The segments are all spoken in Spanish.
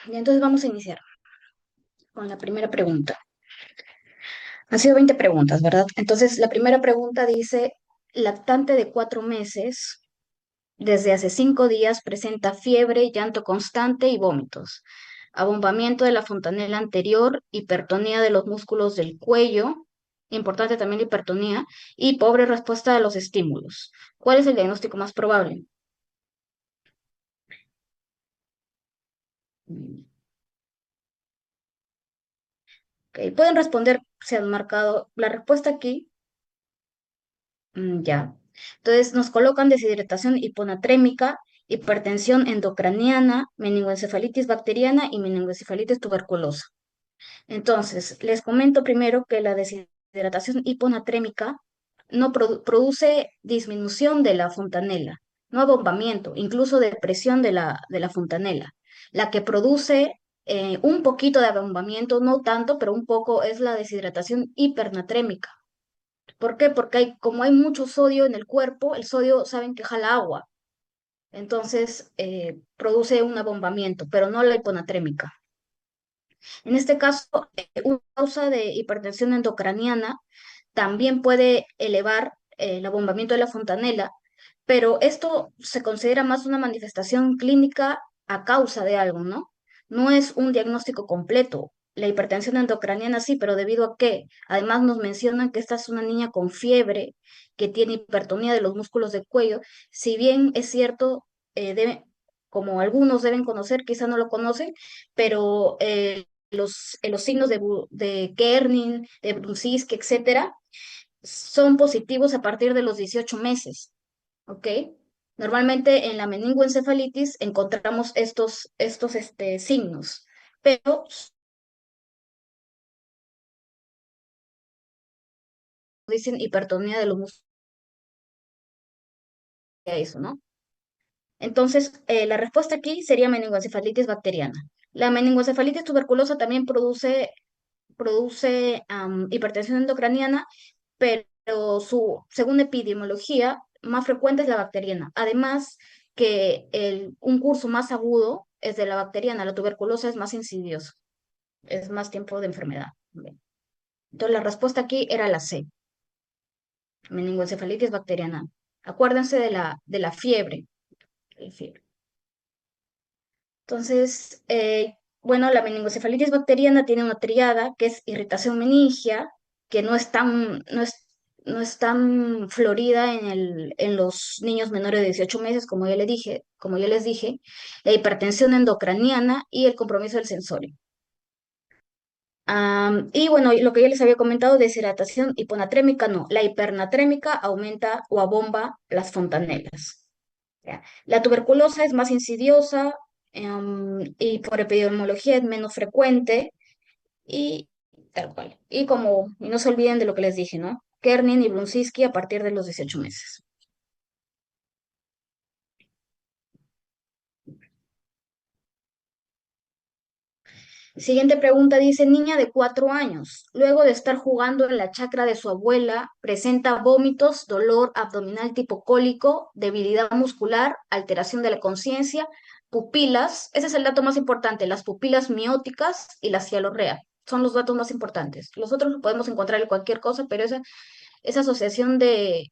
Y entonces vamos a iniciar con la primera pregunta. Han sido 20 preguntas, ¿verdad? Entonces, la primera pregunta dice, lactante de 4 meses, desde hace 5 días presenta fiebre, llanto constante y vómitos. Abombamiento de la fontanela anterior, hipertonía de los músculos del cuello, importante también la hipertonía, y pobre respuesta a los estímulos. ¿Cuál es el diagnóstico más probable? Mm, ok, pueden responder, se han marcado la respuesta aquí. Ya. Entonces nos colocan deshidratación hiponatrémica, hipertensión endocraniana, meningoencefalitis bacteriana y meningoencefalitis tuberculosa. Entonces, les comento primero que la deshidratación hiponatrémica no produce disminución de la fontanela, no abombamiento, incluso depresión de la fontanela. La que produce un poquito de abombamiento, no tanto, pero un poco, es la deshidratación hipernatrémica. ¿Por qué? Porque como hay mucho sodio en el cuerpo, el sodio saben que jala agua, entonces produce un abombamiento, pero no la hiponatrémica. En este caso, una causa de hipertensión endocraniana también puede elevar el abombamiento de la fontanela, pero esto se considera más una manifestación clínica a causa de algo, ¿no? No es un diagnóstico completo. La hipertensión endocraniana sí, pero debido a que además nos mencionan que esta es una niña con fiebre, que tiene hipertonía de los músculos del cuello, si bien es cierto, como algunos deben conocer, quizá no lo conocen, pero los signos de Kernin, de Brunski's, etcétera, son positivos a partir de los 18 meses, ¿ok? Normalmente en la meningoencefalitis encontramos estos signos, pero dicen hipertonía de los músculos, eso, ¿no? Entonces, la respuesta aquí sería meningoencefalitis bacteriana. La meningoencefalitis tuberculosa también produce hipertensión endocraniana, pero según epidemiología, más frecuente es la bacteriana. Además, que un curso más agudo es de la bacteriana, la tuberculosa es más insidioso, es más tiempo de enfermedad. Bien. Entonces, la respuesta aquí era la C, meningoencefalitis bacteriana. Acuérdense de la fiebre. La fiebre. Entonces, bueno, la meningoencefalitis bacteriana tiene una triada que es irritación meningia, que no es tan florida en los niños menores de 18 meses, como ya les dije, la hipertensión endocraniana y el compromiso del sensorio. Y bueno, lo que ya les había comentado, deshidratación hiponatrémica, no, la hipernatrémica aumenta o abomba las fontanelas. ¿Ya? La tuberculosa es más insidiosa, y por epidemiología es menos frecuente y tal cual. Y no se olviden de lo que les dije, ¿no? Kernin y Brunski's a partir de los 18 meses. Siguiente pregunta dice, niña de 4 años, luego de estar jugando en la chacra de su abuela, presenta vómitos, dolor abdominal tipo cólico, debilidad muscular, alteración de la conciencia, pupilas, ese es el dato más importante, las pupilas mióticas y la cialorrea, son los datos más importantes. Los otros los podemos encontrar en cualquier cosa, pero esa asociación de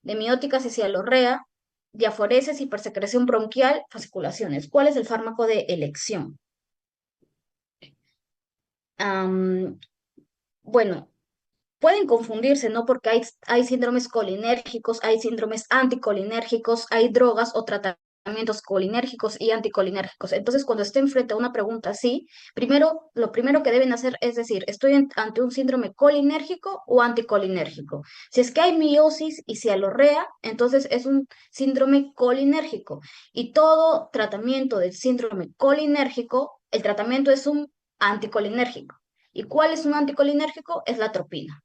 mióticas y cialorrea, diaforesis, hipersecreción bronquial, fasciculaciones. ¿Cuál es el fármaco de elección? Am, Bueno, pueden confundirse, ¿no? Porque hay síndromes colinérgicos, hay síndromes anticolinérgicos, hay drogas o tratamientos colinérgicos y anticolinérgicos. Entonces, cuando estén frente a una pregunta así, lo primero que deben hacer es decir, ¿estoy ante un síndrome colinérgico o anticolinérgico? Si es que hay miosis y cialorrea, entonces es un síndrome colinérgico. Y todo tratamiento del síndrome colinérgico, el tratamiento es un anticolinérgico. ¿Y cuál es un anticolinérgico? Es la atropina,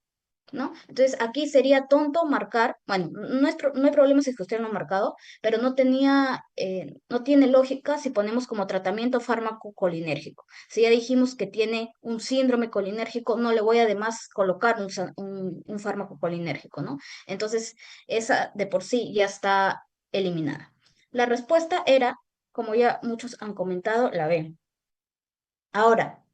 ¿no? Entonces aquí sería tonto marcar, bueno, no hay problema si es que usted no ha marcado, pero no tiene lógica si ponemos como tratamiento fármaco colinérgico. Si ya dijimos que tiene un síndrome colinérgico, no le voy además colocar un fármaco colinérgico, ¿no? Entonces esa de por sí ya está eliminada. La respuesta era, como ya muchos han comentado, la B. Ahora,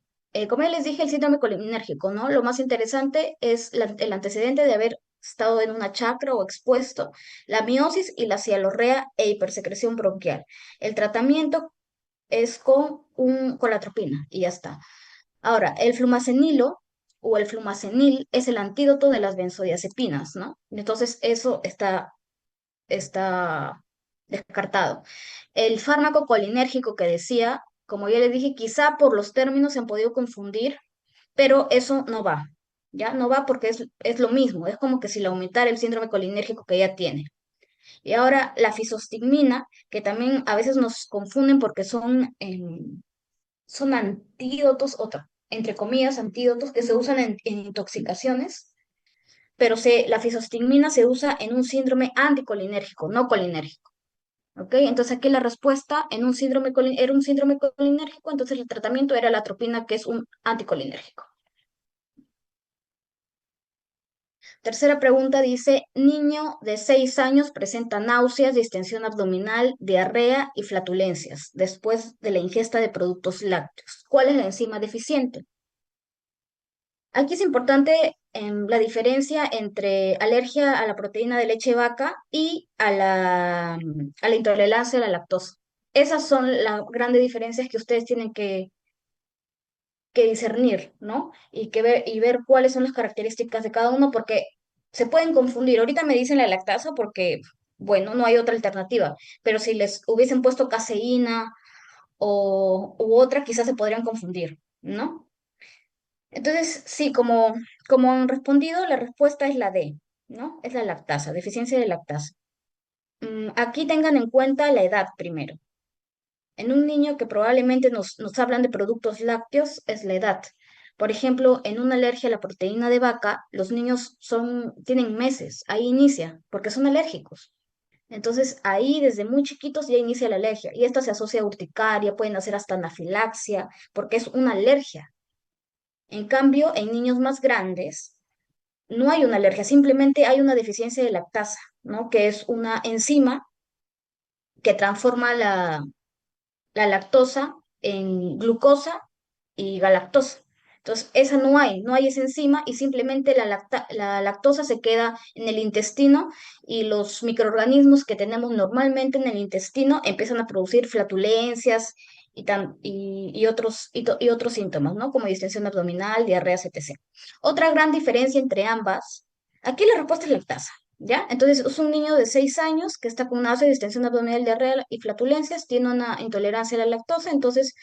como ya les dije, el síndrome colinérgico, ¿no? Lo más interesante es el antecedente de haber estado en una chacra o expuesto, la miosis y la cialorrea e hipersecreción bronquial. El tratamiento es con la atropina y ya está. Ahora, el flumacenilo o el flumacenil es el antídoto de las benzodiazepinas, ¿no? Entonces, eso está descartado. El fármaco colinérgico que decía, como ya le dije, quizá por los términos se han podido confundir, pero eso no va, ¿ya? No va porque es lo mismo, es como que si le aumentara el síndrome colinérgico que ya tiene. Y ahora la fisostigmina, que también a veces nos confunden porque son antídotos, entre comillas, antídotos que se usan en intoxicaciones, pero la fisostigmina se usa en un síndrome anticolinérgico, no colinérgico. ¿Ok? Entonces aquí la respuesta era un síndrome colinérgico, entonces el tratamiento era la atropina, que es un anticolinérgico. Tercera pregunta dice, niño de 6 años presenta náuseas, distensión abdominal, diarrea y flatulencias después de la ingesta de productos lácteos. ¿Cuál es la enzima deficiente? Aquí es importante la diferencia entre alergia a la proteína de leche de vaca y a la intolerancia a la lactosa. Esas son las grandes diferencias que ustedes tienen que discernir, ¿no? Y ver cuáles son las características de cada uno, porque se pueden confundir. Ahorita me dicen la lactasa porque, bueno, no hay otra alternativa, pero si les hubiesen puesto caseína u otra, quizás se podrían confundir, ¿no? Entonces, sí, como han respondido, la respuesta es la D, ¿no? Es la lactasa, deficiencia de lactasa. Aquí tengan en cuenta la edad primero. En un niño que probablemente nos hablan de productos lácteos es la edad. Por ejemplo, en una alergia a la proteína de vaca, los niños tienen meses, ahí inicia, porque son alérgicos. Entonces, ahí desde muy chiquitos ya inicia la alergia. Y esta se asocia a urticaria, pueden hacer hasta anafilaxia, porque es una alergia. En cambio, en niños más grandes, no hay una alergia, simplemente hay una deficiencia de lactasa, ¿no? Que es una enzima que transforma la lactosa en glucosa y galactosa. Entonces, esa no hay esa enzima y simplemente la lactosa se queda en el intestino y los microorganismos que tenemos normalmente en el intestino empiezan a producir flatulencias y otros síntomas, ¿no? Como distensión abdominal, diarreas, etc. Otra gran diferencia entre ambas, aquí la respuesta es lactasa. ¿Ya? Entonces es un niño de 6 años que está con una náusea, distensión abdominal, diarrea y flatulencias, tiene una intolerancia a la lactosa, entonces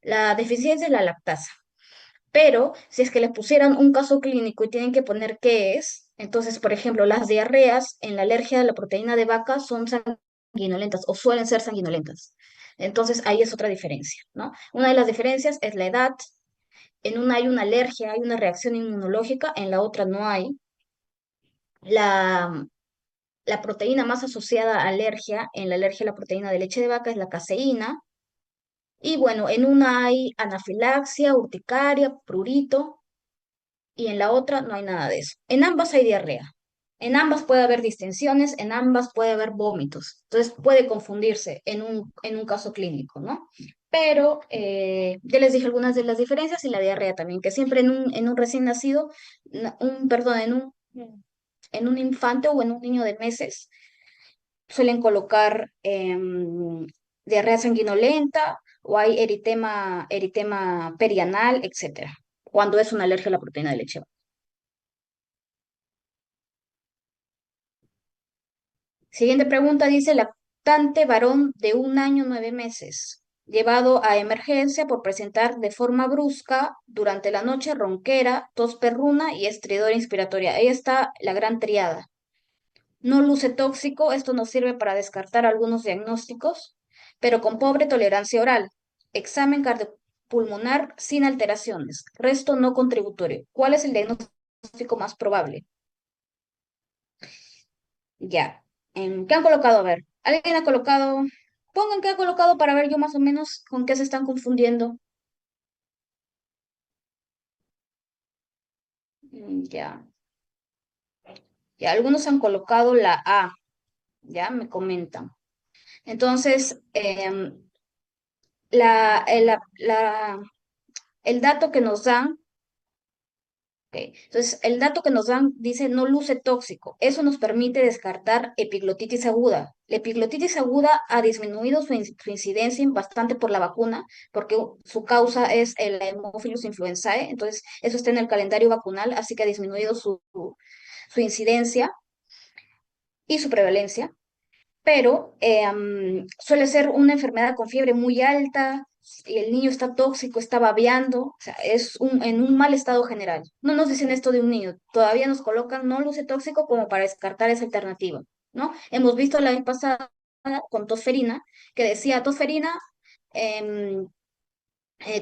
la deficiencia es la lactasa. Pero si es que le pusieran un caso clínico y tienen que poner qué es, entonces, por ejemplo, las diarreas en la alergia a la proteína de vaca son sanguinolentas o suelen ser sanguinolentas. Entonces, ahí es otra diferencia, ¿no? Una de las diferencias es la edad. En una hay una alergia, hay una reacción inmunológica, en la otra no hay. La, la proteína más asociada a alergia, en la alergia a la proteína de leche de vaca, es la caseína. Y bueno, en una hay anafilaxia, urticaria, prurito, y en la otra no hay nada de eso. En ambas hay diarrea. En ambas puede haber distensiones, en ambas puede haber vómitos. Entonces puede confundirse en un caso clínico, ¿no? Pero ya les dije algunas de las diferencias y la diarrea también, que siempre en un recién nacido, perdón, en un infante o en un niño de meses, suelen colocar diarrea sanguinolenta o hay eritema perianal, etcétera, cuando es una alergia a la proteína de leche. Siguiente pregunta dice, lactante varón de 1 año 9 meses, llevado a emergencia por presentar de forma brusca durante la noche ronquera, tos perruna y estridor inspiratoria. Ahí está la gran triada. No luce tóxico, esto nos sirve para descartar algunos diagnósticos, pero con pobre tolerancia oral. Examen cardiopulmonar sin alteraciones. Resto no contributorio. ¿Cuál es el diagnóstico más probable? Ya. ¿Qué han colocado? A ver. ¿Alguien ha colocado? Pongan qué ha colocado para ver yo más o menos con qué se están confundiendo. Ya. Ya, algunos han colocado la A. Ya, me comentan. Entonces, la, el, el dato que nos dan, ok, entonces, el dato que nos dan dice no luce tóxico. Eso nos permite descartar epiglotitis aguda. La epiglotitis aguda ha disminuido su incidencia bastante por la vacuna, porque su causa es el Haemophilus influenzae. Entonces, eso está en el calendario vacunal, así que ha disminuido su incidencia y su prevalencia. Pero suele ser una enfermedad con fiebre muy alta y el niño está tóxico, está babeando, o sea, en un mal estado general. No nos dicen esto de un niño, todavía nos colocan no luce tóxico como para descartar esa alternativa, ¿no? Hemos visto la vez pasada con tosferina, que decía tosferina, em,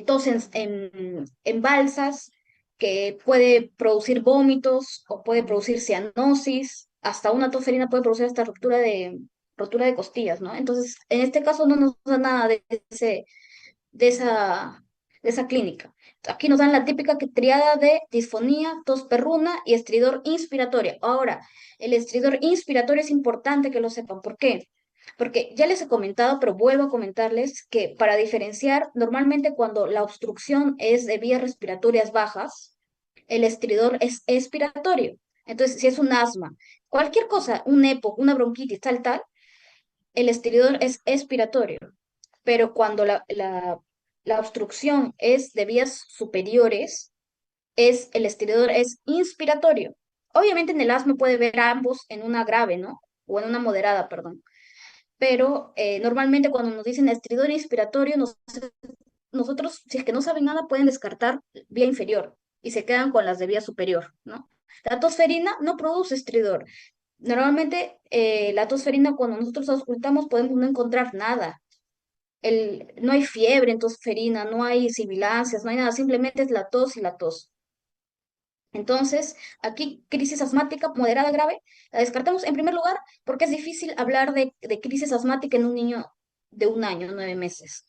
tos en balsas, que puede producir vómitos o puede producir cianosis, hasta una tosferina puede producir hasta ruptura de costillas, ¿no? Entonces, en este caso no nos da nada de esa, de esa clínica. Aquí nos dan la típica triada de disfonía, tos perruna y estridor inspiratoria. Ahora, el estridor inspiratorio es importante que lo sepan. ¿Por qué? Porque ya les he comentado, pero vuelvo a comentarles que para diferenciar, normalmente cuando la obstrucción es de vías respiratorias bajas, el estridor es expiratorio. Entonces, si es un asma, cualquier cosa, un EPOC, una bronquitis, tal, el estridor es expiratorio. Pero cuando la obstrucción es de vías superiores, el estridor es inspiratorio. Obviamente en el asma puede ver ambos en una grave, ¿no? O en una moderada, perdón. Pero normalmente cuando nos dicen estridor inspiratorio, nosotros, si es que no saben nada, pueden descartar vía inferior y se quedan con las de vía superior, ¿no? La tosferina no produce estridor. Normalmente la tosferina cuando nosotros auscultamos podemos no encontrar nada. No hay fiebre en tosferina, no hay sibilancias, no hay nada, simplemente es la tos y la tos. Entonces, aquí crisis asmática moderada grave, la descartamos en primer lugar porque es difícil hablar de crisis asmática en un niño de 1 año, 9 meses.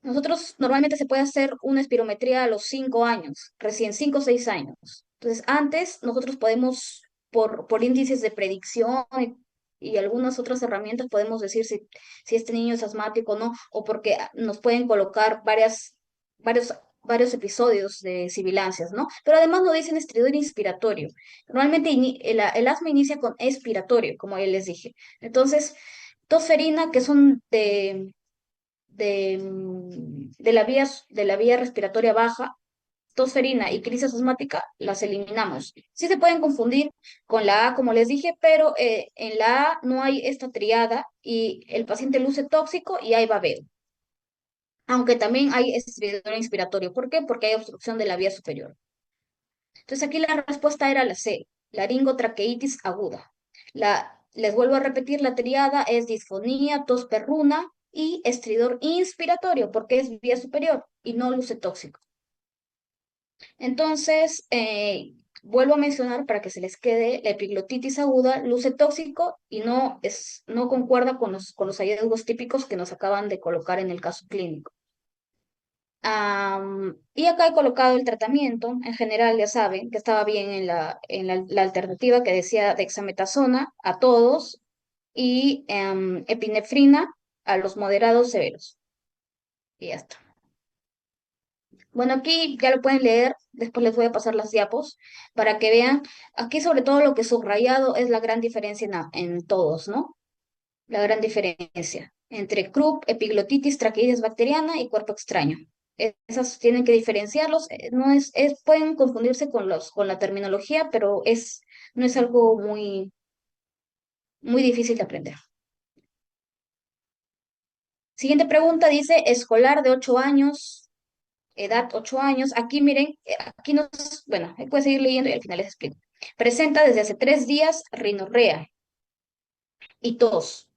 Nosotros normalmente se puede hacer una espirometría a los 5 años, recién 5 o 6 años. Entonces, antes nosotros podemos, por índices de predicción y algunas otras herramientas, podemos decir si este niño es asmático o no, o porque nos pueden colocar varios, varios episodios de sibilancias, ¿no? Pero además nos dicen estridor inspiratorio. Normalmente el asma inicia con expiratorio, como ya les dije. Entonces, tosferina, que son de la vía respiratoria baja, tosferina y crisis asmática, las eliminamos. Sí se pueden confundir con la A, como les dije, pero en la A no hay esta triada y el paciente luce tóxico y hay babeo. Aunque también hay estridor inspiratorio. ¿Por qué? Porque hay obstrucción de la vía superior. Entonces aquí la respuesta era la C, laringotraqueitis aguda. Les vuelvo a repetir, la triada es disfonía, tos perruna y estridor inspiratorio, porque es vía superior y no luce tóxico. Entonces, vuelvo a mencionar para que se les quede, la epiglotitis aguda luce tóxico y no concuerda con los hallazgos típicos que nos acaban de colocar en el caso clínico. Y acá he colocado el tratamiento. En general, ya saben que estaba bien en la alternativa que decía dexametasona a todos y epinefrina a los moderados severos. Y ya está. Bueno, aquí ya lo pueden leer, después les voy a pasar las diapos para que vean. Aquí sobre todo lo que he subrayado es la gran diferencia en todos, ¿no? La gran diferencia entre croup, epiglotitis, traqueides bacteriana y cuerpo extraño. Esas tienen que diferenciarlos, no pueden confundirse con la terminología, pero no es algo muy difícil de aprender. Siguiente pregunta dice, escolar de 8 años, edad 8 años. Aquí miren, aquí nos, bueno, puede seguir leyendo y al final les explico. Presenta desde hace 3 días rinorrea y tos.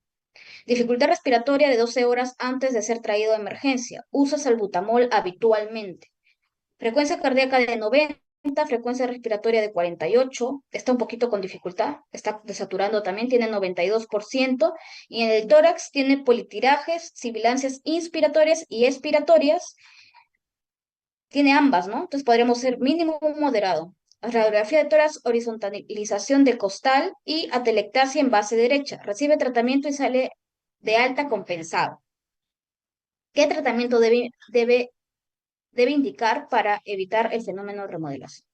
Dificultad respiratoria de 12 horas antes de ser traído a emergencia. Usa salbutamol habitualmente. Frecuencia cardíaca de 90, frecuencia respiratoria de 48. Está un poquito con dificultad, está desaturando también, tiene 92%. Y en el tórax tiene politirajes, sibilancias inspiratorias y expiratorias. Tiene ambas, ¿no? Entonces podríamos ser mínimo moderado. Radiografía de tórax, horizontalización de costal y atelectasia en base derecha. Recibe tratamiento y sale de alta compensado. ¿Qué tratamiento debe indicar para evitar el fenómeno de remodelación?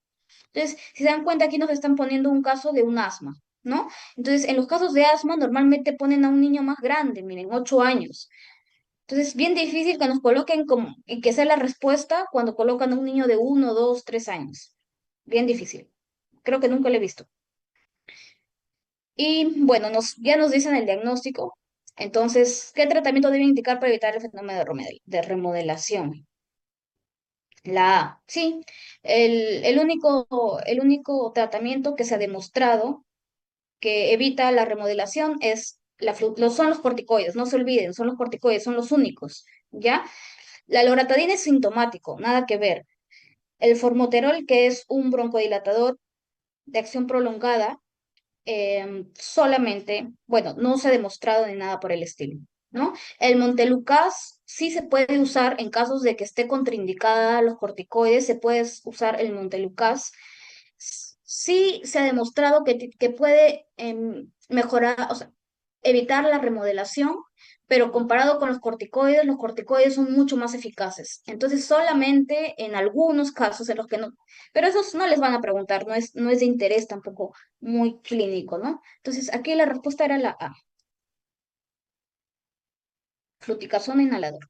Entonces, si se dan cuenta, aquí nos están poniendo un caso de un asma, ¿no? Entonces, en los casos de asma, normalmente ponen a un niño más grande, miren, 8 años. Entonces, bien difícil que nos coloquen como, y que sea la respuesta cuando colocan a un niño de 1, 2, 3 años. Bien difícil. Creo que nunca lo he visto. Y bueno, ya nos dicen el diagnóstico. Entonces, ¿qué tratamiento debe indicar para evitar el fenómeno de remodelación? La A, sí, el único tratamiento que se ha demostrado que evita la remodelación es son los corticoides, no se olviden, son los corticoides, son los únicos, ¿ya? La loratadina es sintomático, nada que ver. El formoterol, que es un broncodilatador de acción prolongada, solamente, bueno, no se ha demostrado ni nada por el estilo, ¿no? El Montelukast sí se puede usar en casos de que esté contraindicada los corticoides, se puede usar el Montelukast. Sí se ha demostrado que puede mejorar, o sea, evitar la remodelación, pero comparado con los corticoides son mucho más eficaces. Entonces, solamente en algunos casos en los que no, pero esos no les van a preguntar, no es de interés tampoco muy clínico, ¿no? Entonces, aquí la respuesta era la A, fluticasona inhalador.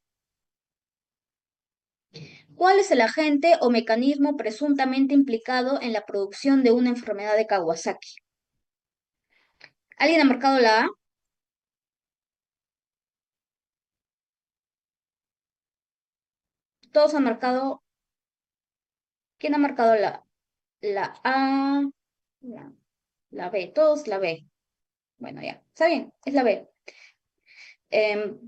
¿Cuál es el agente o mecanismo presuntamente implicado en la producción de una enfermedad de Kawasaki? ¿Alguien ha marcado la A? Todos han marcado. ¿Quién ha marcado la A? La, la B, todos la B. Bueno, ya, está bien, es la B.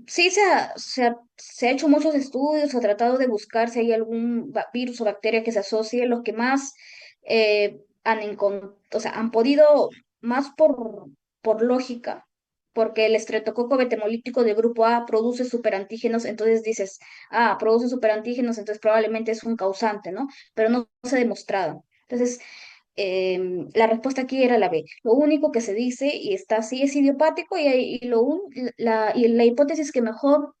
Sí, se ha hecho muchos estudios, se ha tratado de buscar si hay algún virus o bacteria que se asocie. Los que más o sea, han podido, más por lógica, porque el estreptococo betemolítico del grupo A produce superantígenos, entonces dices, produce superantígenos, entonces probablemente es un causante, ¿no? Pero no se ha demostrado. Entonces, la respuesta aquí era la B. Lo único que se dice y está así es idiopático y la hipótesis que mejor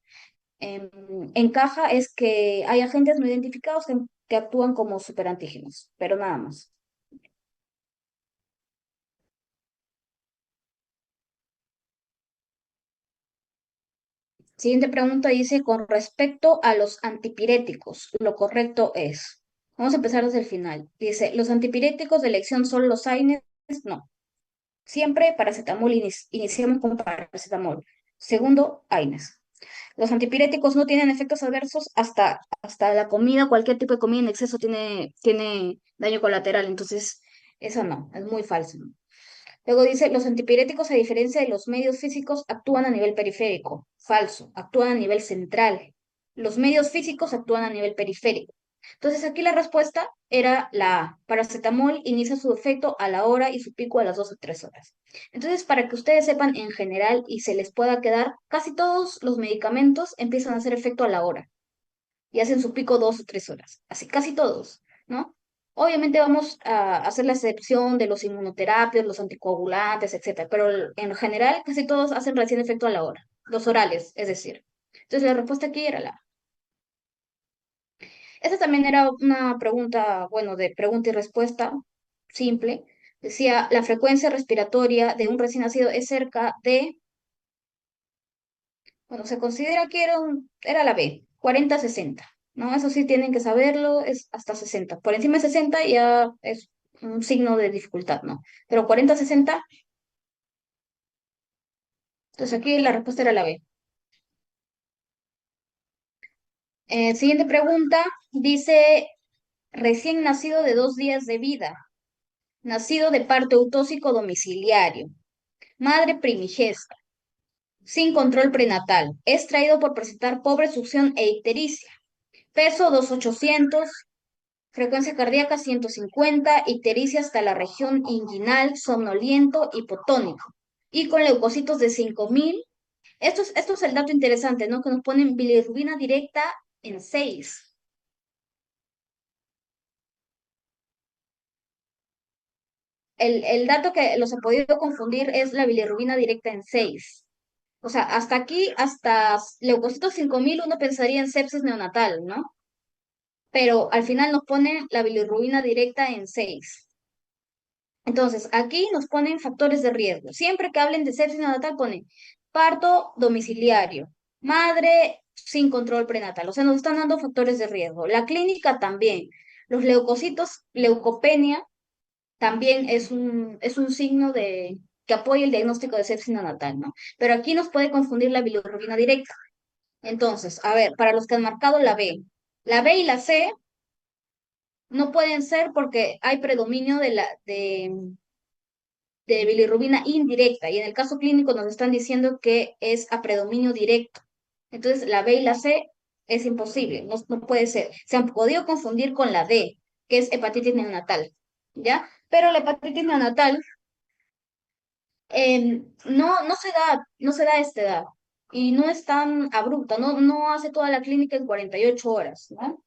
em, encaja es que hay agentes no identificados que actúan como superantígenos, pero nada más. Siguiente pregunta dice, con respecto a los antipiréticos, lo correcto es, vamos a empezar desde el final. Dice, ¿los antipiréticos de elección son los AINES? No. Siempre paracetamol, iniciamos con paracetamol. Segundo, AINES. Los antipiréticos no tienen efectos adversos hasta la comida, cualquier tipo de comida en exceso tiene daño colateral, entonces eso no, es muy falso. Luego dice, los antipiréticos, a diferencia de los medios físicos, actúan a nivel periférico. Falso, actúan a nivel central. Los medios físicos actúan a nivel periférico. Entonces aquí la respuesta era la A. Paracetamol inicia su efecto a la hora y su pico a las 2 o 3 horas. Entonces, para que ustedes sepan en general y se les pueda quedar, casi todos los medicamentos empiezan a hacer efecto a la hora y hacen su pico 2 o 3 horas. Así, casi todos, ¿no? Obviamente vamos a hacer la excepción de los inmunoterapios, los anticoagulantes, etcétera, pero en general casi todos hacen recién efecto a la hora, los orales, es decir. Entonces la respuesta aquí era la A. Esa también era una pregunta, bueno, de pregunta y respuesta simple. Decía, la frecuencia respiratoria de un recién nacido es cerca de, bueno, se considera que era la B, 40-60, ¿no? Eso sí tienen que saberlo, es hasta 60. Por encima de 60 ya es un signo de dificultad, ¿no? Pero 40-60, entonces aquí la respuesta era la B. Siguiente pregunta, dice, recién nacido de 2 días de vida, nacido de parto eutóxico domiciliario, madre primigesta, sin control prenatal, es traído por presentar pobre succión e ictericia, peso 2.800. Frecuencia cardíaca 150, ictericia hasta la región inguinal, somnoliento, hipotónico. Y con leucocitos de 5.000. Esto es el dato interesante, ¿no? Que nos ponen bilirrubina directa en 6. el dato que los he podido confundir es la bilirrubina directa en 6. O sea, hasta aquí, hasta leucocitos 5000 uno pensaría en sepsis neonatal, ¿no? Pero al final nos ponen la bilirrubina directa en 6. Entonces, aquí nos ponen factores de riesgo. Siempre que hablen de sepsis neonatal ponen parto domiciliario, madre sin control prenatal. O sea, nos están dando factores de riesgo. La clínica también. Los leucocitos, leucopenia, también es un signo que apoya el diagnóstico de sepsis neonatal, ¿no? Pero aquí nos puede confundir la bilirrubina directa. Entonces, a ver, para los que han marcado la B y la C no pueden ser porque hay predominio de bilirrubina indirecta y en el caso clínico nos están diciendo que es a predominio directo. Entonces, la B y la C es imposible, no puede ser. Se han podido confundir con la D, que es hepatitis neonatal, ¿ya? Pero la hepatitis neonatal no se da a esta edad y no es tan abrupta, no hace toda la clínica en 48 horas, ¿no?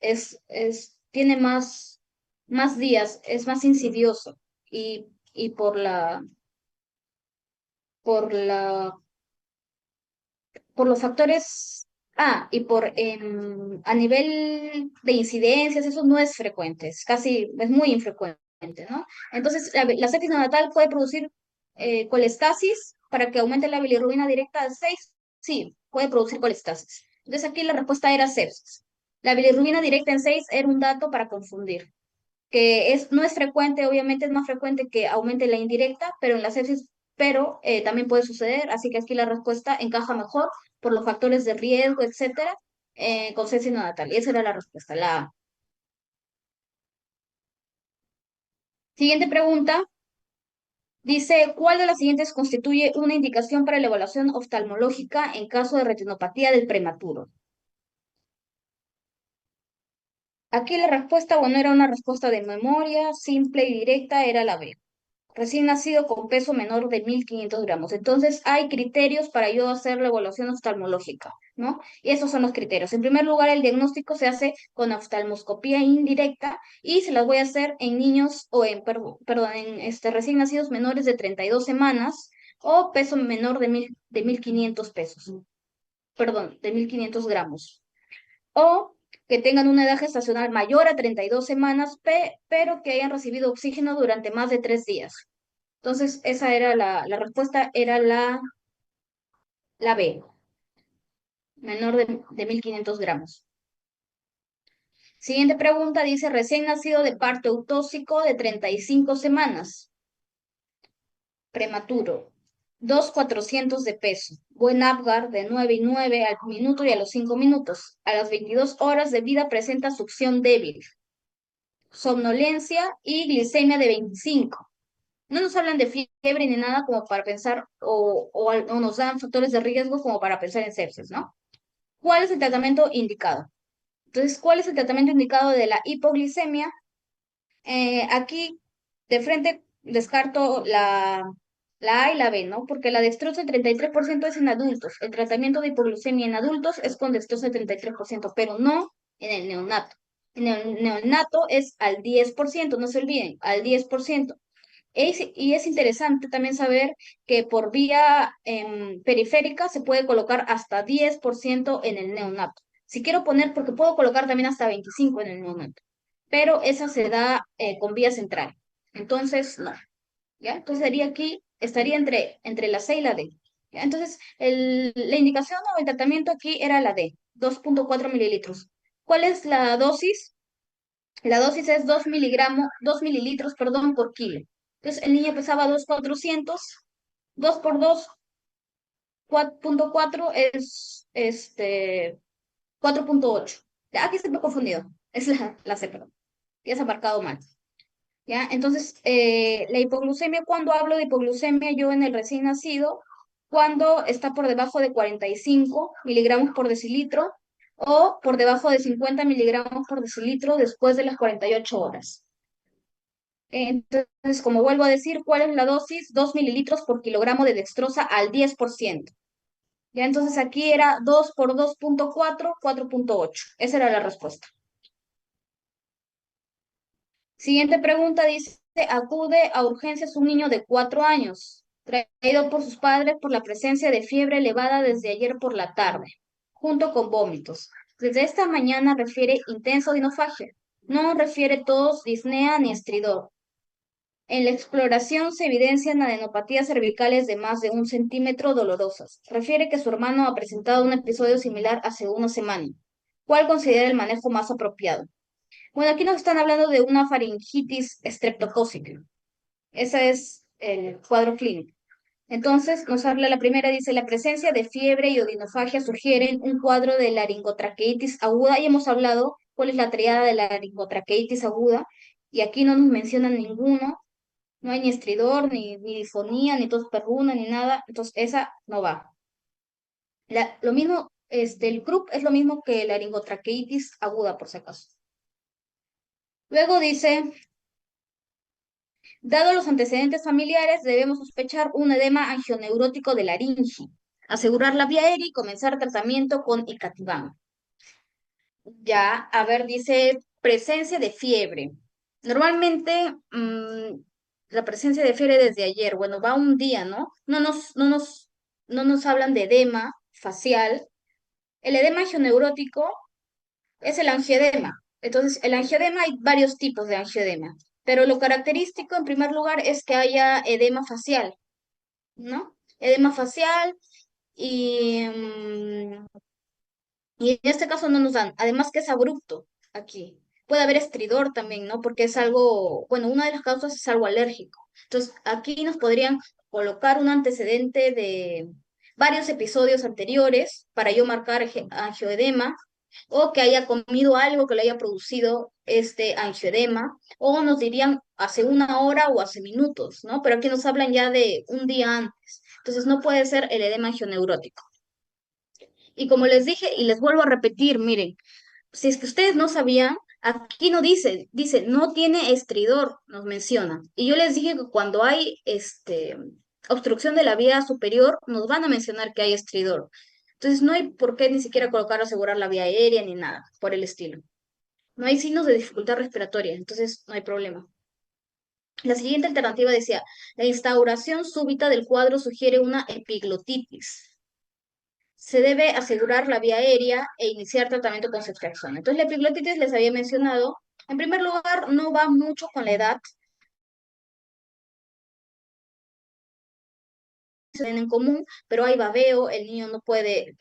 Tiene más días, es más insidioso y por la, por los factores, y a nivel de incidencias, eso no es frecuente, es muy infrecuente, ¿no? Entonces, la sepsis neonatal puede producir colestasis para que aumente la bilirrubina directa a 6, sí, puede producir colestasis. Entonces, aquí la respuesta era sepsis. La bilirrubina directa en 6 era un dato para confundir no es frecuente, obviamente es más frecuente que aumente la indirecta, pero en la sepsis, pero también puede suceder, así que aquí la respuesta encaja mejor por los factores de riesgo, etcétera, con sepsis neonatal. Y esa era la respuesta, la A. Siguiente pregunta, dice, ¿cuál de las siguientes constituye una indicación para la evaluación oftalmológica en caso de retinopatía del prematuro? Aquí la respuesta, bueno, era una respuesta de memoria, simple y directa, era la B. Recién nacido con peso menor de 1500 gramos. Entonces, hay criterios para yo hacer la evaluación oftalmológica, ¿no? Y esos son los criterios. En primer lugar, el diagnóstico se hace con oftalmoscopía indirecta y se las voy a hacer en niños perdón, en recién nacidos menores de 32 semanas o peso menor de 1500 pesos, perdón, de 1500 gramos. O que tengan una edad gestacional mayor a 32 semanas, pero que hayan recibido oxígeno durante más de 3 días. Entonces, esa era la respuesta, era la B, menor de 1500 gramos. Siguiente pregunta dice, recién nacido de parto eutóxico de 35 semanas, prematuro, 2,400 de peso, buen Apgar de 9,9 al minuto y a los 5 minutos. A las 22 horas de vida presenta succión débil, somnolencia y glicemia de 25. No nos hablan de fiebre ni nada como para pensar, o nos dan factores de riesgo como para pensar en sepsis, ¿no? ¿Cuál es el tratamiento indicado? Entonces, ¿cuál es el tratamiento indicado de la hipoglicemia? Aquí, de frente, descarto la A y la B, ¿no? Porque la dextrosa el 33% es en adultos. El tratamiento de hipoglucemia en adultos es con dextrosa el 33%, pero no en el neonato. En el neonato es al 10%, no se olviden, al 10%. Y es interesante también saber que por vía periférica se puede colocar hasta 10% en el neonato. Si quiero poner, porque puedo colocar también hasta 25 en el neonato, pero esa se da con vía central. Entonces, no. ¿Ya? Entonces sería aquí, estaría entre la C y la D. ¿Ya? Entonces, la indicación o el tratamiento aquí era la D, 2,4 mililitros. ¿Cuál es la dosis? La dosis es 2 mililitros, perdón, por kilo. Entonces, el niño pesaba 2,400, 2 por 2, 4,4 es 4,8. Ya, aquí se me ha confundido. Es la C, perdón. Ya se ha marcado mal. ¿Ya? Entonces, la hipoglucemia, cuando hablo de hipoglucemia, yo en el recién nacido, cuando está por debajo de 45 miligramos por decilitro o por debajo de 50 miligramos por decilitro después de las 48 horas. Entonces, como vuelvo a decir, ¿cuál es la dosis? 2 mililitros por kilogramo de dextrosa al 10%. Ya, entonces aquí era 2 por 2,4, 4,8. Esa era la respuesta. Siguiente pregunta dice, acude a urgencias un niño de 4 años, traído por sus padres por la presencia de fiebre elevada desde ayer por la tarde, junto con vómitos. Desde esta mañana refiere intensa odinofagia. No refiere tos, disnea ni estridor. En la exploración se evidencian adenopatías cervicales de más de 1 centímetro dolorosas. Refiere que su hermano ha presentado un episodio similar hace una semana. ¿Cuál considera el manejo más apropiado? Bueno, aquí nos están hablando de una faringitis estreptocócica. Ese es el cuadro clínico. Entonces, nos habla la primera, dice, la presencia de fiebre y odinofagia sugieren un cuadro de laringotraqueitis aguda. Y hemos hablado cuál es la triada de la laringotraqueitis aguda. Y aquí no nos mencionan ninguno. No hay ni estridor, ni disfonía, ni tos perruna, ni nada. Entonces, esa no va. Lo mismo, el CRUP es lo mismo que laringotraqueitis aguda, por si acaso. Luego dice, dado los antecedentes familiares, debemos sospechar un edema angioneurótico de laringe, asegurar la vía aérea y comenzar tratamiento con icatibant. Ya, a ver, dice presencia de fiebre. Normalmente, la presencia de fiebre desde ayer, bueno, va un día, ¿no? No nos hablan de edema facial. El edema angioneurótico es el angioedema. Entonces, el angioedema hay varios tipos de angioedema, pero lo característico en primer lugar es que haya edema facial, ¿no? Edema facial y, y en este caso no nos dan, además que es abrupto aquí. Puede haber estridor también, ¿no? Porque es algo, bueno, una de las causas es algo alérgico. Entonces, aquí nos podrían colocar un antecedente de varios episodios anteriores para yo marcar angioedema o que haya comido algo que le haya producido este angioedema, o nos dirían hace una hora o hace minutos, ¿no? Pero aquí nos hablan ya de un día antes. Entonces no puede ser el edema angioneurótico. Y como les dije y les vuelvo a repetir, miren, si es que ustedes no sabían, aquí no dice, no tiene estridor, nos menciona. Y yo les dije que cuando hay obstrucción de la vía superior, nos van a mencionar que hay estridor. Entonces no hay por qué ni siquiera colocar o asegurar la vía aérea ni nada por el estilo. No hay signos de dificultad respiratoria, entonces no hay problema. La siguiente alternativa decía, la instauración súbita del cuadro sugiere una epiglotitis. Se debe asegurar la vía aérea e iniciar tratamiento con ceftriaxona. Entonces, la epiglotitis les había mencionado, en primer lugar, no va mucho con la edad en común, pero hay babeo, el niño no puede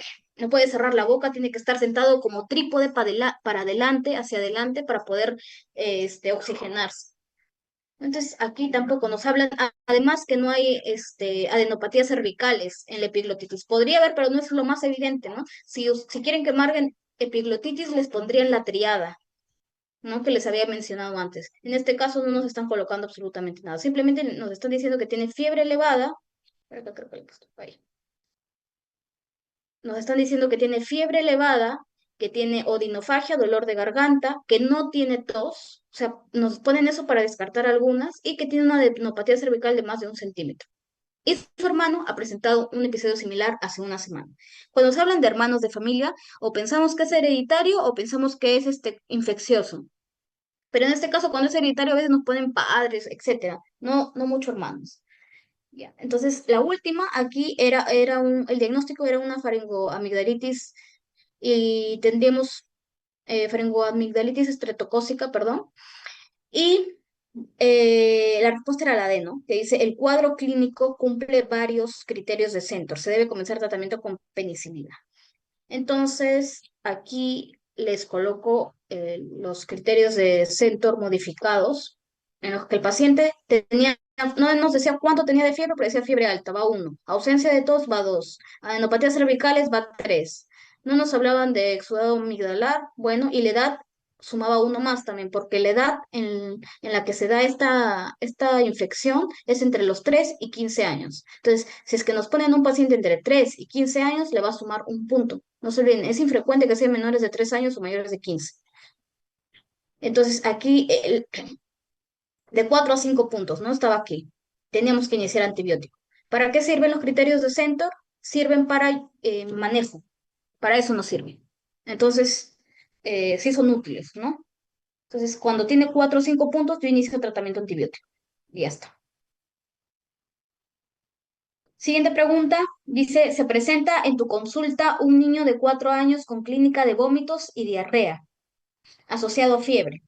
cerrar la boca, tiene que estar sentado como trípode para adelante, hacia adelante, para poder oxigenarse. Entonces, aquí tampoco nos hablan, además que no hay adenopatías cervicales en la epiglotitis. Podría haber, pero no es lo más evidente, ¿no? Si quieren que marquen epiglotitis, les pondrían la triada, ¿no? Que les había mencionado antes. En este caso no nos están colocando absolutamente nada. Simplemente nos están diciendo que tiene fiebre elevada. Espera, que creo que le he puesto ahí. Nos están diciendo que tiene fiebre elevada, que tiene odinofagia, dolor de garganta, que no tiene tos, o sea, nos ponen eso para descartar algunas, y que tiene una adenopatía cervical de más de 1 centímetro. Y su hermano ha presentado un episodio similar hace una semana. Cuando se hablan de hermanos de familia, o pensamos que es hereditario o pensamos que es infeccioso. Pero en este caso, cuando es hereditario, a veces nos ponen padres, etcétera. No, no muchos hermanos. Ya. Entonces, la última aquí el diagnóstico era una faringoamigdalitis y tendríamos faringoamigdalitis estreptocócica, perdón, y la respuesta era la D, ¿no? Que dice, el cuadro clínico cumple varios criterios de Centor, se debe comenzar tratamiento con penicilina. Entonces, aquí les coloco los criterios de Centor modificados, en los que el paciente no nos decía cuánto tenía de fiebre, pero decía fiebre alta, va 1. Ausencia de tos, va 2. Adenopatías cervicales, va 3. No nos hablaban de exudado amigdalar, bueno, y la edad sumaba uno más también, porque la edad en la que se da esta infección es entre los 3 y 15 años. Entonces, si es que nos ponen un paciente entre 3 y 15 años, le va a sumar un punto. No se olviden, es infrecuente que sean menores de 3 años o mayores de 15. Entonces, aquí, de 4 a 5 puntos, ¿no? Estaba aquí. Teníamos que iniciar antibiótico. ¿Para qué sirven los criterios de Centor? Sirven para manejo. Para eso nos sirven. Entonces, sí son útiles, ¿no? Entonces, cuando tiene 4 o 5 puntos, yo inicio tratamiento antibiótico. Y ya está. Siguiente pregunta, dice, se presenta en tu consulta un niño de 4 años con clínica de vómitos y diarrea, asociado a fiebre.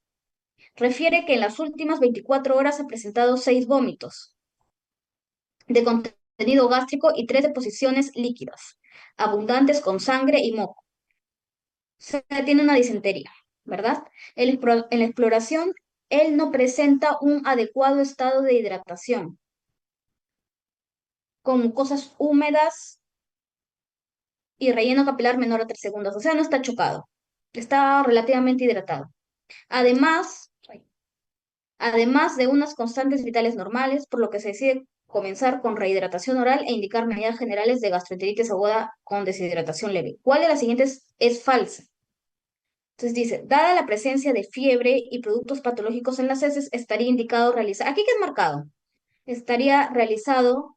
Refiere que en las últimas 24 horas ha presentado 6 vómitos de contenido gástrico y 3 deposiciones líquidas, abundantes con sangre y moco. Se tiene una disentería, ¿verdad? En la exploración, él no presenta un adecuado estado de hidratación, con mucosas húmedas y relleno capilar menor a 3 segundos, o sea, no está chocado, está relativamente hidratado. Además, además de unas constantes vitales normales, por lo que se decide comenzar con rehidratación oral e indicar medidas generales de gastroenteritis aguda con deshidratación leve. ¿Cuál de las siguientes es falsa? Entonces dice, dada la presencia de fiebre y productos patológicos en las heces, estaría indicado realizar, aquí que es marcado, estaría realizado,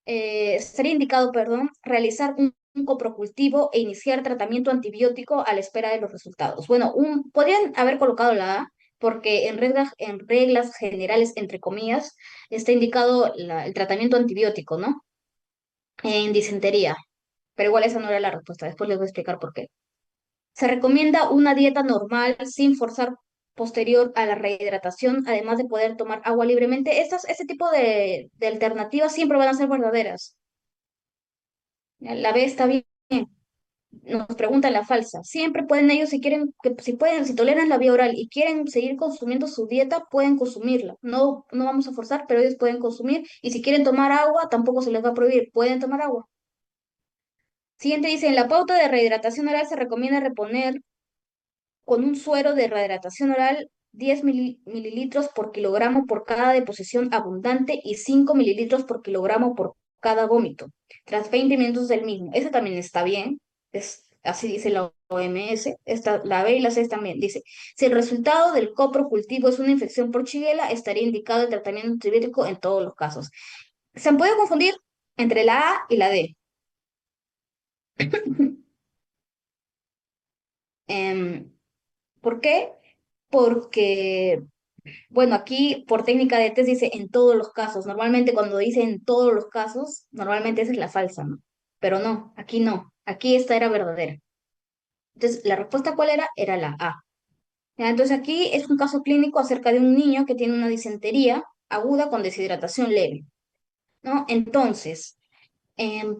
estaría indicado, perdón, realizar un coprocultivo e iniciar tratamiento antibiótico a la espera de los resultados. Bueno, podrían haber colocado la A, porque en reglas generales, entre comillas, está indicado el tratamiento antibiótico, ¿no? En disentería. Pero igual esa no era la respuesta, después les voy a explicar por qué. Se recomienda una dieta normal sin forzar posterior a la rehidratación, además de poder tomar agua libremente. Este tipo de alternativas siempre van a ser verdaderas. La B está bien. Nos pregunta la falsa. Siempre pueden ellos, si quieren, si pueden, si toleran la vía oral y quieren seguir consumiendo su dieta, pueden consumirla. No, no vamos a forzar, pero ellos pueden consumir. Y si quieren tomar agua, tampoco se les va a prohibir. Pueden tomar agua. Siguiente dice, en la pauta de rehidratación oral se recomienda reponer con un suero de rehidratación oral 10 mililitros por kilogramo por cada deposición abundante y 5 mililitros por kilogramo por cada vómito, tras 20 minutos del mismo. Eso también está bien, así dice la OMS, la B y la C también. Dice, si el resultado del coprocultivo es una infección por Shigella, estaría indicado el tratamiento antibiótico en todos los casos. Se puede confundir entre la A y la D. Em, ¿Por qué? Porque bueno, aquí por técnica de test dice en todos los casos. Normalmente cuando dice en todos los casos, normalmente esa es la falsa, ¿no? Pero no, aquí no. Aquí esta era verdadera. Entonces, ¿la respuesta cuál era? Era la A. Ya, entonces aquí es un caso clínico acerca de un niño que tiene una disentería aguda con deshidratación leve, ¿no? Entonces,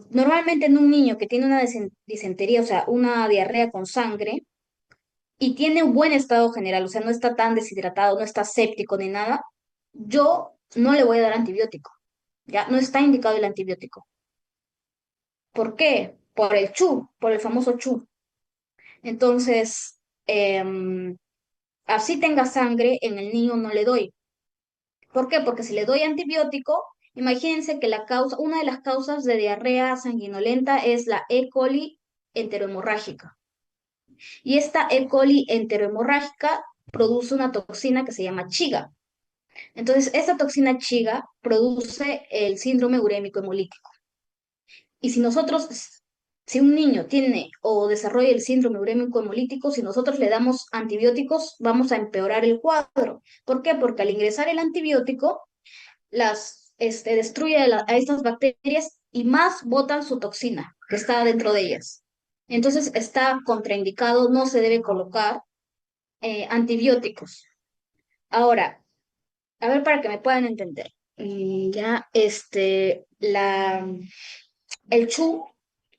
normalmente en un niño que tiene una disentería, o sea, una diarrea con sangre, y tiene un buen estado general, o sea, no está tan deshidratado, no está séptico ni nada, yo no le voy a dar antibiótico, ¿ya? No está indicado el antibiótico. ¿Por qué? Por el CHU, por el famoso CHU. Entonces, así tenga sangre, en el niño no le doy. ¿Por qué? Porque si le doy antibiótico, imagínense que una de las causas de diarrea sanguinolenta es la E. coli enterohemorrágica. Y esta E. coli enterohemorrágica produce una toxina que se llama chiga. Entonces, esta toxina chiga produce el síndrome urémico hemolítico. Y si un niño tiene o desarrolla el síndrome urémico hemolítico, si nosotros le damos antibióticos, vamos a empeorar el cuadro. ¿Por qué? Porque al ingresar el antibiótico, destruye a estas bacterias y más botan su toxina que está dentro de ellas. Entonces, está contraindicado, no se debe colocar antibióticos. Ahora, a ver para que me puedan entender. Ya, el CHU,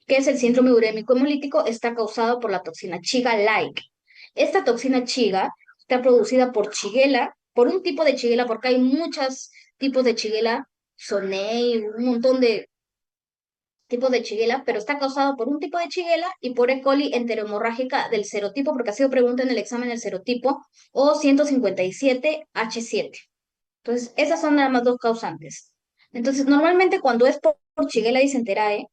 que es el síndrome urémico hemolítico, está causado por la toxina Chiga-like. Esta toxina Chiga está producida por Shigella, por un tipo de Shigella, porque hay muchos tipos de Shigella, Sonei, un montón de tipos de Shigella, pero está causado por un tipo de Shigella y por E. coli enterohemorrágica del serotipo, porque ha sido pregunta en el examen del serotipo, o 157H7. Entonces, esas son nada más dos causantes. Entonces, normalmente cuando es por Shigella y Centerae,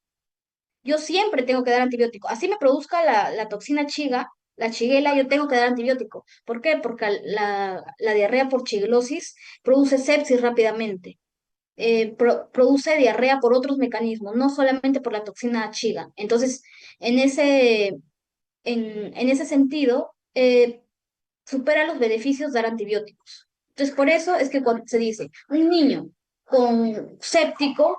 yo siempre tengo que dar antibiótico. Así me produzca la toxina chiga, la chiguela, yo tengo que dar antibiótico. ¿Por qué? Porque la diarrea por chiglosis produce sepsis rápidamente. Produce diarrea por otros mecanismos, no solamente por la toxina chiga. Entonces, en ese sentido, supera los beneficios dar antibióticos. Entonces, por eso es que cuando se dice, un niño con séptico,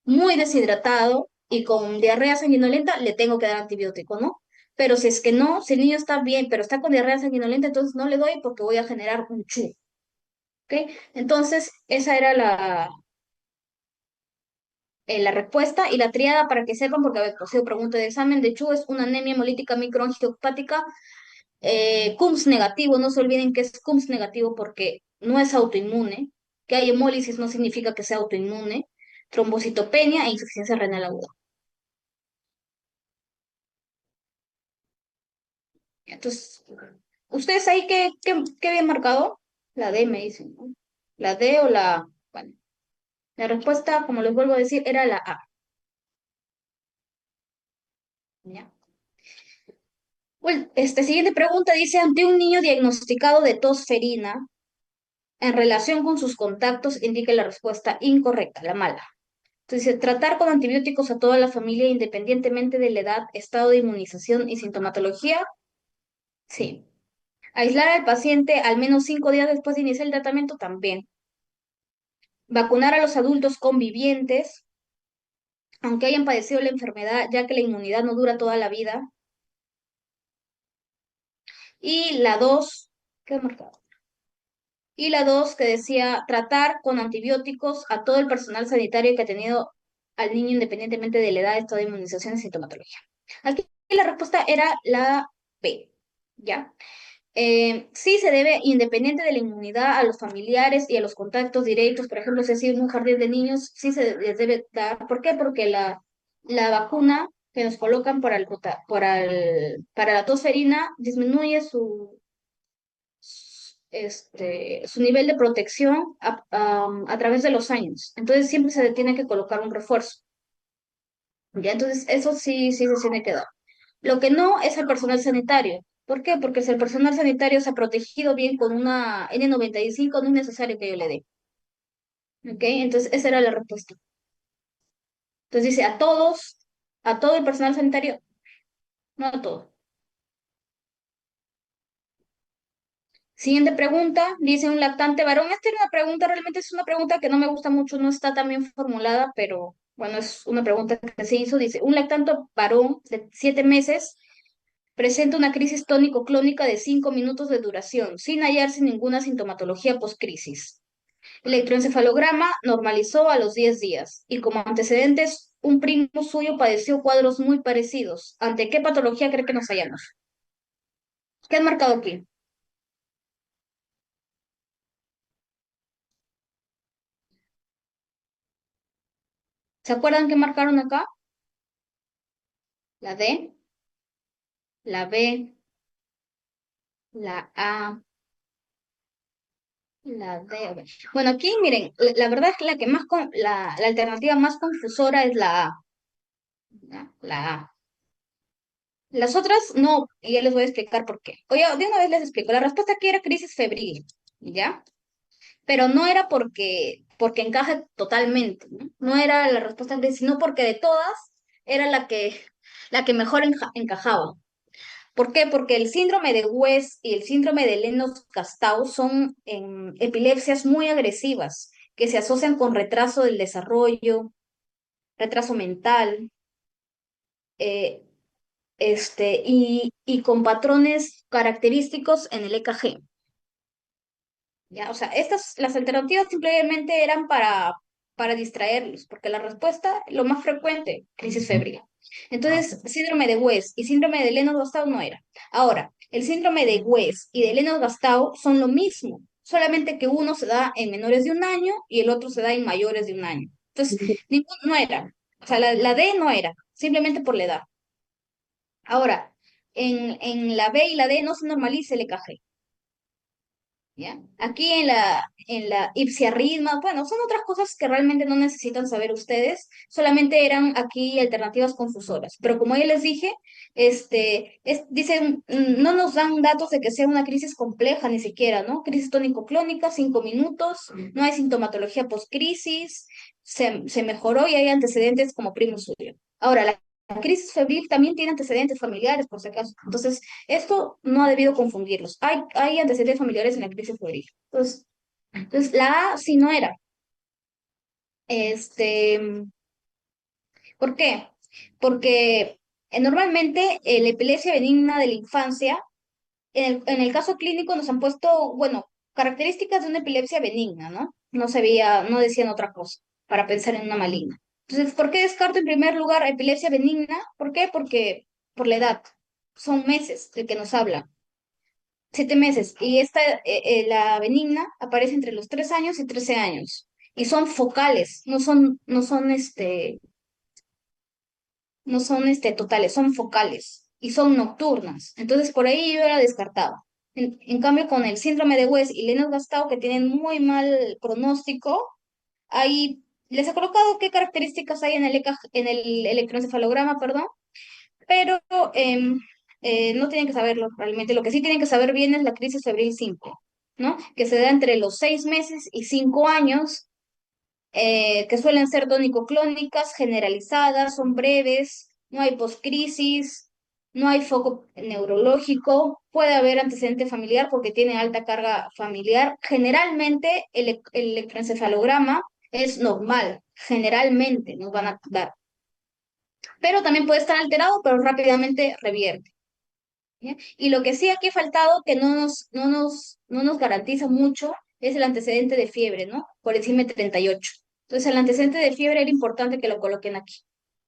muy deshidratado y con diarrea sanguinolenta, le tengo que dar antibiótico, ¿no? Pero si es que no, si el niño está bien, pero está con diarrea sanguinolenta, entonces no le doy porque voy a generar un chu, ¿ok? Entonces, esa era la respuesta y la triada para que sepan, porque a veces ha sido pregunta de examen de chu, es una anemia hemolítica microangiopática, CUMS negativo, no se olviden que es CUMS negativo porque no es autoinmune, que hay hemólisis no significa que sea autoinmune, trombocitopenia e insuficiencia renal aguda. Entonces, ¿ustedes ahí qué habían marcado? La D me dicen, ¿no? La D o la A. Bueno, la respuesta, como les vuelvo a decir, era la A. ¿Ya? Bueno, siguiente pregunta dice, ante un niño diagnosticado de tos ferina, en relación con sus contactos, indique la respuesta incorrecta, la mala. Entonces, dice, tratar con antibióticos a toda la familia independientemente de la edad, estado de inmunización y sintomatología. Sí. Aislar al paciente al menos 5 días después de iniciar el tratamiento también. Vacunar a los adultos convivientes, aunque hayan padecido la enfermedad, ya que la inmunidad no dura toda la vida. Y la dos, ¿qué he marcado? Y la dos que decía tratar con antibióticos a todo el personal sanitario que ha tenido al niño independientemente de la edad, estado de inmunización y sintomatología. Aquí la respuesta era la B, ¿ya? Sí se debe, independiente de la inmunidad, a los familiares y a los contactos directos. Por ejemplo, si ha sido en un jardín de niños, sí se les debe dar. ¿Por qué? Porque la vacuna que nos colocan para la tosferina disminuye su nivel de protección a través de los años. Entonces siempre se le tiene que colocar un refuerzo. ¿Ya? Entonces eso sí, sí se tiene que dar. Lo que no es el personal sanitario. ¿Por qué? Porque si el personal sanitario se ha protegido bien con una N95, no es necesario que yo le dé. ¿Ok? Entonces esa era la respuesta. Entonces dice a todos, a todo el personal sanitario, no a todos. Siguiente pregunta, dice un lactante varón. Esta era una pregunta, realmente es una pregunta que no me gusta mucho, no está tan bien formulada, pero bueno, es una pregunta que se hizo. Dice, un lactante varón de 7 meses presenta una crisis tónico-clónica de 5 minutos de duración, sin hallarse ninguna sintomatología postcrisis. Electroencefalograma normalizó a los 10 días y como antecedentes, un primo suyo padeció cuadros muy parecidos. ¿Ante qué patología cree que nos hallamos? ¿Qué han marcado aquí? ¿Se acuerdan qué marcaron acá? La D, la B, la A, la D. Ok. Bueno, aquí miren, la verdad es que la que más la alternativa más confusora es la A. ¿Ya? La A. Las otras no, y ya les voy a explicar por qué. Oye, de una vez les explico. La respuesta aquí era crisis febril, ¿ya? Pero no era porque encaje totalmente, ¿no? No era la respuesta gris, sino porque de todas era la que mejor encajaba. ¿Por qué? Porque el síndrome de West y el síndrome de Lennox-Gastaut son epilepsias muy agresivas que se asocian con retraso del desarrollo, retraso mental, eh, y con patrones característicos en el EKG. ¿Ya? O sea, las alternativas simplemente eran para distraerlos, porque la respuesta, lo más frecuente, crisis febril. Entonces, síndrome de West y síndrome de Lennox-Gastaut no era. Ahora, el síndrome de West y de Lennox-Gastaut son lo mismo, solamente que uno se da en menores de un año y el otro se da en mayores de un año. Entonces, ninguno no era. O sea, la D no era, simplemente por la edad. Ahora, en la B y la D no se normaliza el EKG. ¿Ya? Aquí en la ipsiarritma, bueno, son otras cosas que realmente no necesitan saber ustedes, solamente eran aquí alternativas confusoras. Pero como ya les dije, dicen, no nos dan datos de que sea una crisis compleja ni siquiera, ¿no? Crisis tónico-clónica, 5 minutos, no hay sintomatología post-crisis, se mejoró y hay antecedentes como primo suyo. Ahora, la crisis febril también tiene antecedentes familiares, por si acaso. Entonces, esto no ha debido confundirlos. Hay antecedentes familiares en la crisis febril. Entonces, Entonces, la A sí no era. Este, ¿Por qué? Porque normalmente la epilepsia benigna de la infancia, en el caso clínico nos han puesto, bueno, características de una epilepsia benigna, ¿no? No decían otra cosa para pensar en una maligna. Entonces, ¿por qué descarto en primer lugar epilepsia benigna? ¿Por qué? Porque por la edad. Son meses de que nos habla. 7 meses. Y la benigna aparece entre los 3 años y 13 años. Y son focales, no son totales, son focales y son nocturnas. Entonces, por ahí yo la descartaba. En cambio, con el síndrome de West y Lennox-Gastaut, que tienen muy mal pronóstico, ahí les he colocado qué características hay en el electroencefalograma, perdón, pero no tienen que saberlo realmente. Lo que sí tienen que saber bien es la crisis febril 5, ¿no? Que se da entre los 6 meses y 5 años, que suelen ser tónico-clónicas, generalizadas, son breves, no hay poscrisis, no hay foco neurológico, puede haber antecedente familiar porque tiene alta carga familiar. Generalmente el electroencefalograma es normal, generalmente nos van a dar, pero también puede estar alterado, pero rápidamente revierte. ¿Ya? Y lo que sí aquí ha faltado, que no nos garantiza mucho, es el antecedente de fiebre, ¿no? Por encima de 38. Entonces, el antecedente de fiebre era importante que lo coloquen aquí.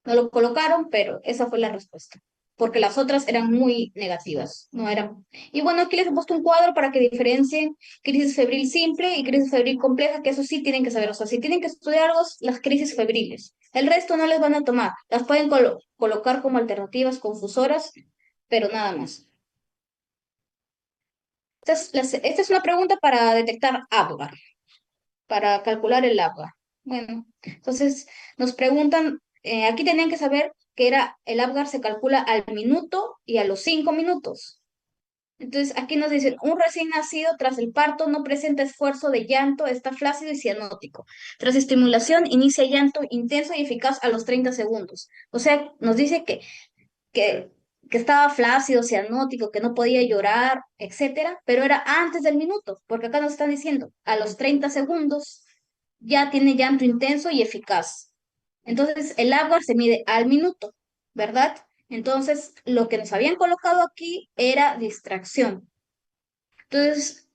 No lo colocaron, pero esa fue la respuesta, porque las otras eran muy negativas, no eran. Y bueno, aquí les he puesto un cuadro para que diferencien crisis febril simple y crisis febril compleja, que eso sí tienen que saber. O sea, si tienen que estudiar algo, las crisis febriles. El resto no les van a tomar. Las pueden colocar como alternativas confusoras, pero nada más. Esta es una pregunta para detectar Apgar, para calcular el Apgar. Bueno, entonces nos preguntan, aquí tenían que saber que el Apgar se calcula al minuto y a los 5 minutos. Entonces aquí nos dicen, un recién nacido tras el parto no presenta esfuerzo de llanto, está flácido y cianótico. Tras estimulación inicia llanto intenso y eficaz a los 30 segundos. O sea, nos dice que, que estaba flácido, cianótico, que no podía llorar, etcétera, pero era antes del minuto, porque acá nos están diciendo, a los 30 segundos ya tiene llanto intenso y eficaz. Entonces, el Apgar se mide al minuto, ¿verdad? Entonces, lo que nos habían colocado aquí era distracción. Entonces,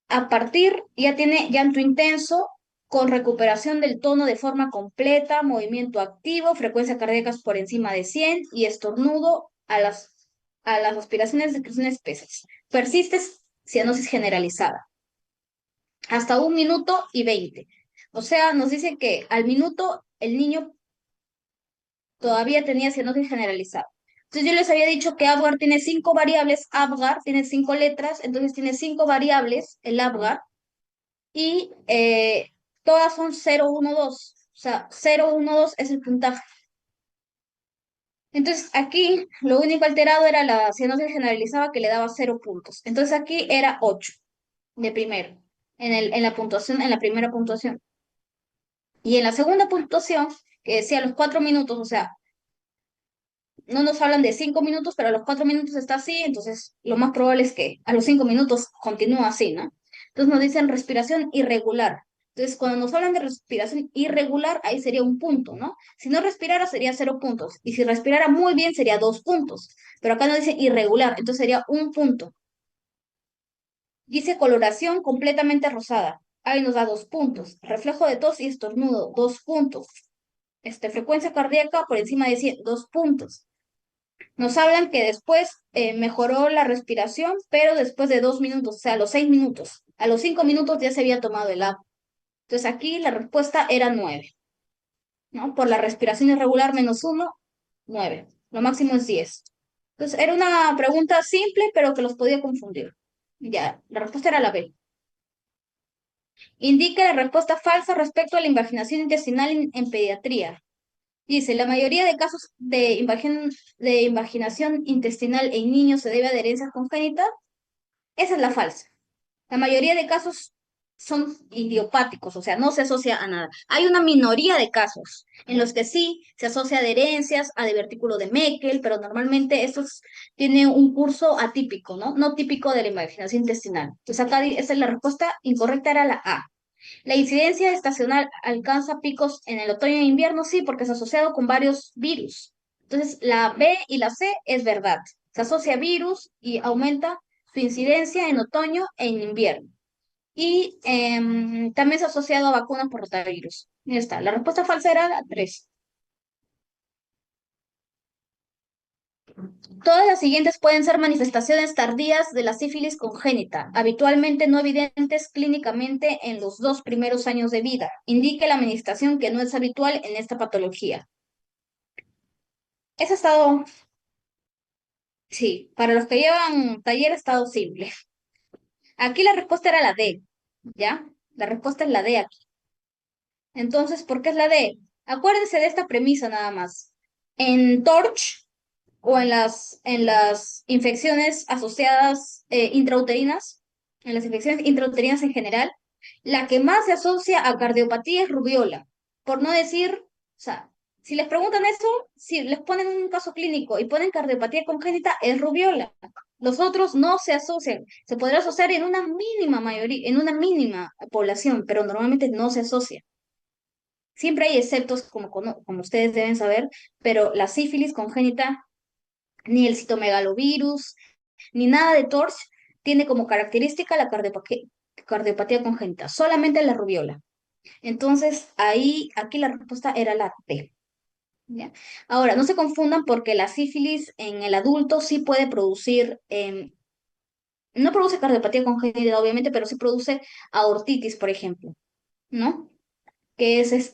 a partir, ya tiene llanto intenso con recuperación del tono de forma completa, movimiento activo, frecuencia cardíaca por encima de 100 y estornudo a las aspiraciones de secreciones espesas. Persiste cianosis generalizada. Hasta 1 minuto y 20. O sea, nos dice que al minuto el niño todavía tenía cianosis generalizada. Entonces yo les había dicho que Apgar tiene 5 variables, Apgar tiene 5 letras, entonces tiene 5 variables el Apgar, y todas son 0, 1, 2. O sea, 0, 1, 2 es el puntaje. Entonces aquí lo único alterado era la cianosis generalizada, que le daba 0 puntos. Entonces aquí era 8 de primero, en la puntuación, en la primera puntuación. Y en la segunda puntuación, que decía los 4 minutos, o sea, no nos hablan de 5 minutos, pero a los 4 minutos está así, entonces lo más probable es que a los 5 minutos continúa así, ¿no? Entonces nos dicen respiración irregular. Entonces, cuando nos hablan de respiración irregular, ahí sería un punto, ¿no? Si no respirara, sería 0 puntos. Y si respirara muy bien, sería 2 puntos. Pero acá nos dice irregular, entonces sería un punto. Dice coloración completamente rosada. Ahí nos da 2 puntos. Reflejo de tos y estornudo, 2 puntos. Frecuencia cardíaca por encima de 100, 2 puntos. Nos hablan que después mejoró la respiración, pero después de 2 minutos, o sea, a los 6 minutos. A los 5 minutos ya se había tomado el agua. Entonces aquí la respuesta era 9, ¿no? Por la respiración irregular -1, 9. Lo máximo es 10. Entonces era una pregunta simple, pero que los podía confundir. Ya, la respuesta era la B. Indica la respuesta falsa respecto a la invaginación intestinal en pediatría. Dice, la mayoría de casos de invaginación intestinal en niños se debe a adherencias congénitas. Esa es la falsa. La mayoría de casos son idiopáticos, o sea, no se asocia a nada. Hay una minoría de casos en los que sí se asocia a adherencias, a divertículo de Meckel, pero normalmente tiene un curso atípico, ¿no? No típico de la imaginación intestinal. Entonces acá esa es la respuesta incorrecta, era la A. La incidencia estacional alcanza picos en el otoño e invierno, sí, porque es asociado con varios virus. Entonces, la B y la C es verdad. Se asocia a virus y aumenta su incidencia en otoño e en invierno. Y también se ha asociado a vacunas por rotavirus. Ya está. La respuesta falsa era la 3. Todas las siguientes pueden ser manifestaciones tardías de la sífilis congénita, habitualmente no evidentes clínicamente en los 2 primeros años de vida. Indique la administración que no es habitual en esta patología. Ese estado, sí, para los que llevan taller, estado simple. Aquí la respuesta era la D, ¿ya? La respuesta es la D aquí. Entonces, ¿por qué es la D? Acuérdense de esta premisa nada más. En TORCH o en las infecciones asociadas intrauterinas, en las infecciones intrauterinas en general, la que más se asocia a cardiopatía es rubiola. Por no decir, o sea, si les preguntan eso, si les ponen un caso clínico y ponen cardiopatía congénita, es rubiola. Los otros no se asocian. Se podrá asociar en una mínima mayoría, en una mínima población, pero normalmente no se asocia. Siempre hay exceptos, como ustedes deben saber, pero la sífilis congénita ni el citomegalovirus, ni nada de TORCH tiene como característica la cardiopatía congénita, solamente la rubiola. Entonces, aquí la respuesta era la T. ¿Ya? Ahora, no se confundan porque la sífilis en el adulto sí puede producir, no produce cardiopatía congénita, obviamente, pero sí produce aortitis, por ejemplo, ¿no? Que es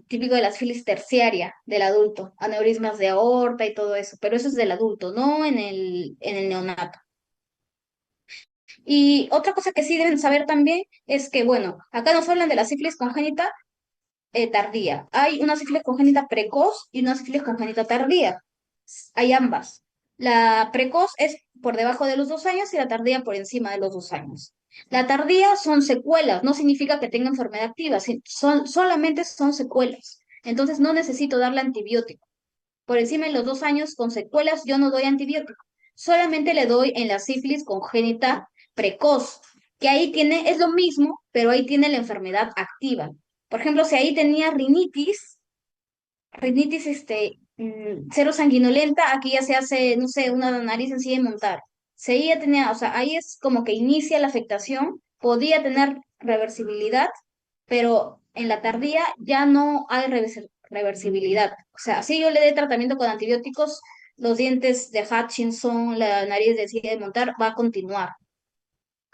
típico de la sífilis terciaria del adulto, aneurismas de aorta y todo eso, pero eso es del adulto, no en el neonato. Y otra cosa que sí deben saber también es que, bueno, acá nos hablan de la sífilis congénita tardía. Hay una sífilis congénita precoz y una sífilis congénita tardía. Hay ambas. La precoz es por debajo de los 2 años y la tardía por encima de los 2 años. La tardía son secuelas, no significa que tenga enfermedad activa, solamente son secuelas. Entonces no necesito darle antibiótico. Por encima de los 2 años con secuelas yo no doy antibiótico. Solamente le doy en la sífilis congénita precoz, que ahí tiene, es lo mismo, pero ahí tiene la enfermedad activa. Por ejemplo, si ahí tenía rinitis cero sanguinolenta, aquí ya se hace, no sé, una nariz sencilla de montar. Si ahí ya tenía, o sea, ahí es como que inicia la afectación, podía tener reversibilidad, pero en la tardía ya no hay reversibilidad. O sea, si yo le dé tratamiento con antibióticos, los dientes de Hutchinson, la nariz de silla de montar, va a continuar.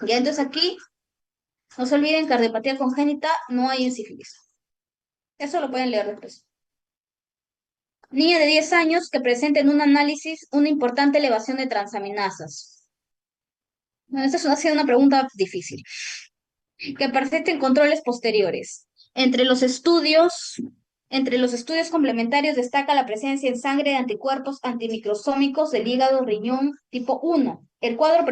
Ya entonces aquí, no se olviden, cardiopatía congénita no hay en sífilis. Eso lo pueden leer después. Niña de 10 años que presenta en un análisis una importante elevación de transaminasas. Bueno, ha sido una pregunta difícil. Que persiste en controles posteriores. Entre los estudios complementarios destaca la presencia en sangre de anticuerpos antimicrosómicos del hígado riñón tipo 1. El cuadro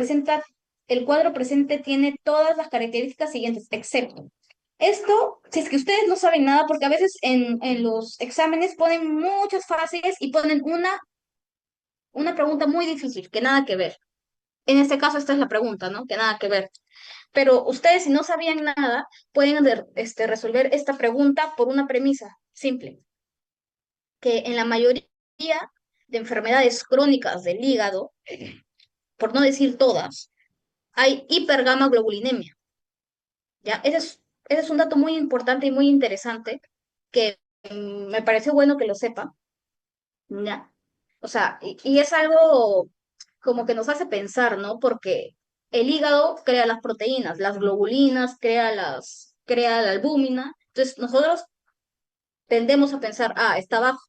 presente tiene todas las características siguientes, excepto. Esto, si es que ustedes no saben nada, porque a veces en los exámenes ponen muchas fáciles y ponen una pregunta muy difícil, que nada que ver. En este caso, esta es la pregunta, ¿no? Que nada que ver. Pero ustedes, si no sabían nada, pueden resolver esta pregunta por una premisa simple, que en la mayoría de enfermedades crónicas del hígado, por no decir todas, hay hipergamaglobulinemia, ¿ya? Ese es un dato muy importante y muy interesante que me parece bueno que lo sepa, ¿ya? O sea, y es algo como que nos hace pensar, ¿no? Porque el hígado crea las proteínas, las globulinas, crea la albúmina. Entonces, nosotros tendemos a pensar, está bajo.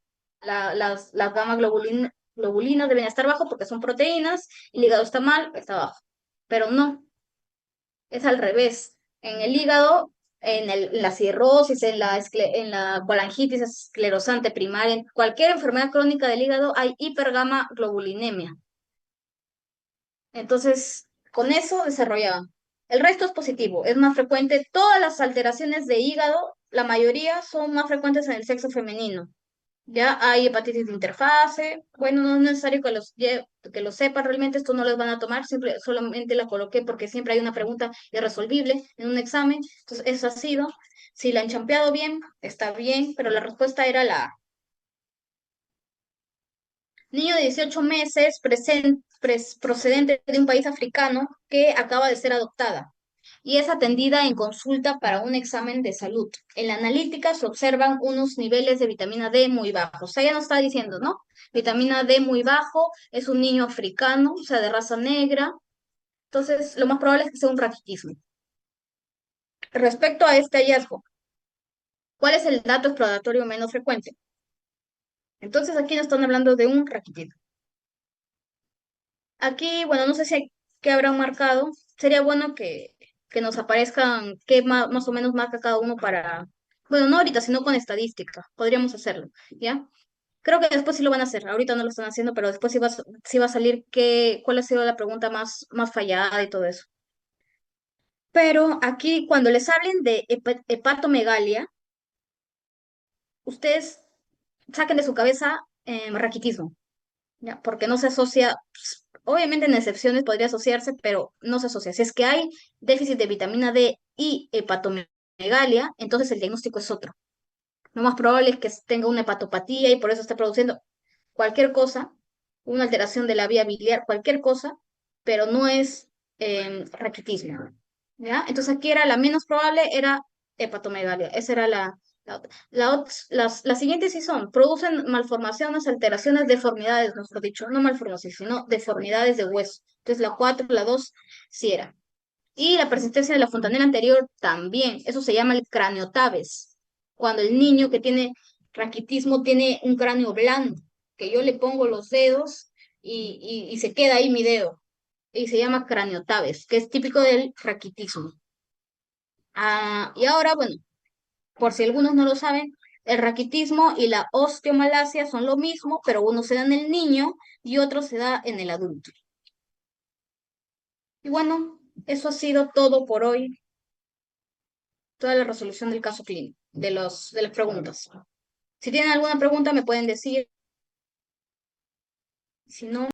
Las globulinas deben estar bajo porque son proteínas, el hígado está mal, está bajo. Pero no, es al revés. En el hígado, en la cirrosis, en la colangitis esclerosante primaria, en cualquier enfermedad crónica del hígado hay hipergamma globulinemia. Entonces, con eso desarrollaban. El resto es positivo, es más frecuente. Todas las alteraciones de hígado, la mayoría son más frecuentes en el sexo femenino. Ya hay hepatitis de interfase. Bueno, no es necesario que que lo sepan, realmente esto no les van a tomar, solamente la coloqué porque siempre hay una pregunta irresolvible en un examen. Entonces, eso ha sido. Si la han champeado bien, está bien, pero la respuesta era la A. Niño de 18 meses procedente de un país africano que acaba de ser adoptada y es atendida en consulta para un examen de salud. En la analítica se observan unos niveles de vitamina D muy bajos. O sea, ya nos está diciendo, ¿no? Vitamina D muy bajo, es un niño africano, o sea, de raza negra. Entonces, lo más probable es que sea un raquitismo. Respecto a este hallazgo, ¿cuál es el dato exploratorio menos frecuente? Entonces, aquí nos están hablando de un raquitismo. Aquí, bueno, no sé si qué habrán marcado. Sería bueno que nos aparezcan qué más o menos marca cada uno para, bueno, no ahorita, sino con estadística. Podríamos hacerlo, ¿ya? Creo que después sí lo van a hacer. Ahorita no lo están haciendo, pero después sí va a salir cuál ha sido la pregunta más fallada y todo eso. Pero aquí, cuando les hablen de hepatomegalia, ustedes saquen de su cabeza raquitismo. ¿Ya? Porque no se asocia, pues, obviamente en excepciones podría asociarse, pero no se asocia. Si es que hay déficit de vitamina D y hepatomegalia, entonces el diagnóstico es otro. Lo más probable es que tenga una hepatopatía y por eso esté produciendo cualquier cosa, una alteración de la vía biliar, cualquier cosa, pero no es raquitismo. ¿Ya? Entonces aquí era la menos probable, era hepatomegalia. Esa era la otra. Las siguientes sí son, producen malformaciones, alteraciones, deformidades, mejor dicho, no malformaciones, sino deformidades de hueso. Entonces la 4 la 2 sí era. Y la persistencia de la fontanela anterior también. Eso se llama el craniotabes. Cuando el niño que tiene raquitismo tiene un cráneo blando, que yo le pongo los dedos y se queda ahí mi dedo. Y se llama craniotabes, que es típico del raquitismo. Y ahora, bueno, por si algunos no lo saben, el raquitismo y la osteomalacia son lo mismo, pero uno se da en el niño y otro se da en el adulto. Y bueno, eso ha sido todo por hoy, toda la resolución del caso clínico, de las preguntas. Si tienen alguna pregunta, me pueden decir. Si no,